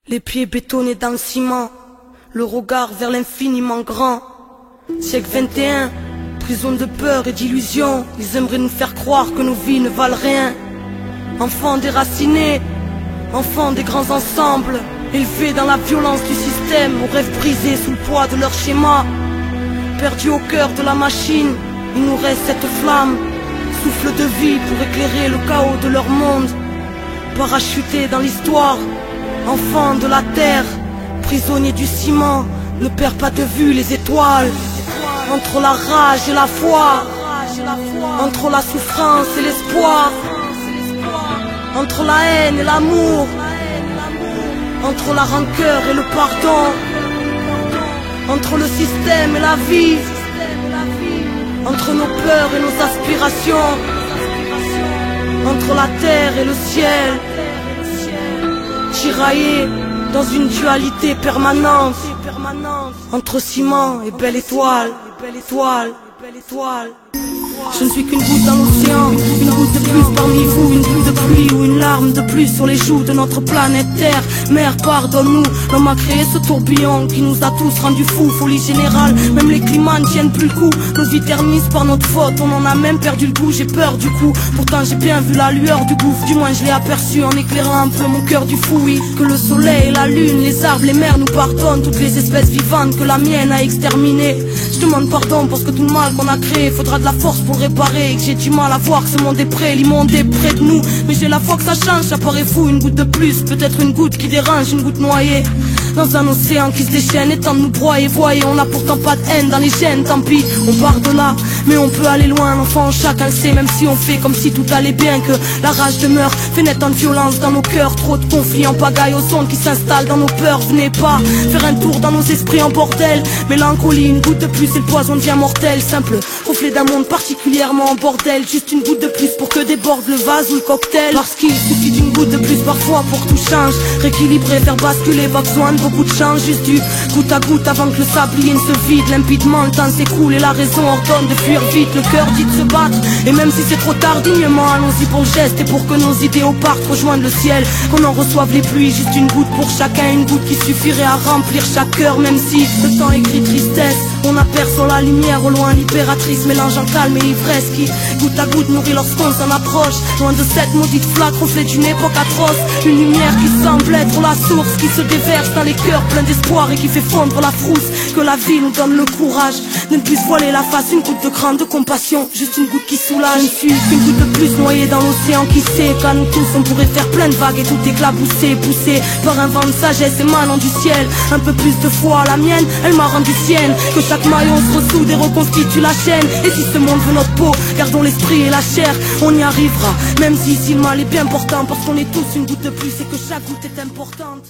Les pieds bétonnés dans le ciment, le regard vers l'infiniment grand. Siècle 21, prison de peur et d'illusion. Ils aimeraient nous faire croire que nos vies ne valent rien. Enfants déracinés, enfants des grands ensembles, élevés dans la violence du système, aux rêves brisés sous le poids de leur schéma. Perdus au cœur de la machine, il nous reste cette flamme, souffle de vie pour éclairer le chaos de leur monde. Parachutés dans l'histoire, enfants de la terre, prisonniers du ciment, ne perds pas de vue les étoiles. Entre la rage et la foi, entre la souffrance et l'espoir, entre la haine et l'amour, entre la rancœur et le pardon, entre le système et la vie, entre nos peurs et nos aspirations, entre la terre et le ciel, tiraillés dans une dualité permanente, entre ciment et belle étoile, Je ne suis qu'une goutte dans l'océan, une goutte de plus parmi vous, une goutte de pluie ou une larme de plus sur les joues de notre planète Terre. Mère, pardonne-nous, l'homme a créé ce tourbillon qui nous a tous rendus fous. Folie générale, même les climats ne tiennent plus le coup. Nos vies ternissent par notre faute, on en a même perdu le goût. J'ai peur du coup, pourtant j'ai bien vu la lueur du gouffre. Du moins je l'ai aperçu en éclairant un peu mon cœur du fou. Oui, que le soleil, la lune, les arbres, les mers nous pardonnent toutes les espèces vivantes que la mienne a exterminées. Je demande pardon parce que tout le mal qu'on a créé, faudra de la force pour le réparer. Et que j'ai du mal à voir que ce monde est prêt, l'immonde est près de nous. Mais j'ai la foi que ça change, ça paraît fou, une goutte de plus, peut-être une goutte qui dérange, une goutte noyée dans un océan qui se déchaîne et tente de nous broyer. Voyez, on n'a pourtant pas de haine dans les gènes, tant pis, on part de là, mais on peut aller loin. L'enfant, chacun le sait, même si on fait comme si tout allait bien, que la rage demeure, fait naître en violence dans nos cœurs. Trop de conflits en pagaille aux ondes qui s'installent dans nos peurs. Venez pas faire un tour dans nos esprits en bordel. Mélancolie, une goutte de plus et le poison devient mortel. Simple reflet d'un monde particulièrement en bordel. Juste une goutte de plus pour que déborde le vase ou le cocktail. Parce qu'il suffit d'une goutte de plus parfois pour que tout change. Rééquilibrer, faire basculer, pas besoin de beaucoup de change. Juste du goutte à goutte avant que le sablier ne se vide. Limpidement le temps s'écoule et la raison ordonne de fuir vite. Le cœur dit de se battre, et même si c'est trop tard, dignement allons-y pour le geste. Et pour que nos idéaux partent rejoindre le ciel, qu'on en reçoive les pluies. Juste une goutte pour chacun, une goutte qui suffirait à remplir chaque cœur. Même si le temps écrit tristesse, on aperçoit la lumière au loin, libératrice, mélangeant calme et ivresse, qui goutte à goutte nourrit lorsqu'on s'en approche. Loin de cette maudite flaque, reflet d'une époque atroce. Une lumière qui semble être la source, qui se déverse dans les cœurs pleins d'espoir et qui fait fondre la frousse. Que la vie nous donne le courage de ne plus voiler la face, une goutte de grande compassion, juste une goutte qui soulage. Je ne suis qu'une goutte de plus noyée dans l'océan qui sait qu'à nous tous on pourrait faire plein de vagues et tout éclaboussé, poussé par un vent de sagesse émanant du ciel. Un peu plus de foi, la mienne, elle m'a rendu sienne. Que chaque maillon se ressoude et reconstitue la chaîne. Et si ce monde veut notre peau, gardons l'esprit et la chair, on y arrivera. Même si ici le mal est bien portant, parce qu'on est tous une goutte de plus et que chaque goutte est importante.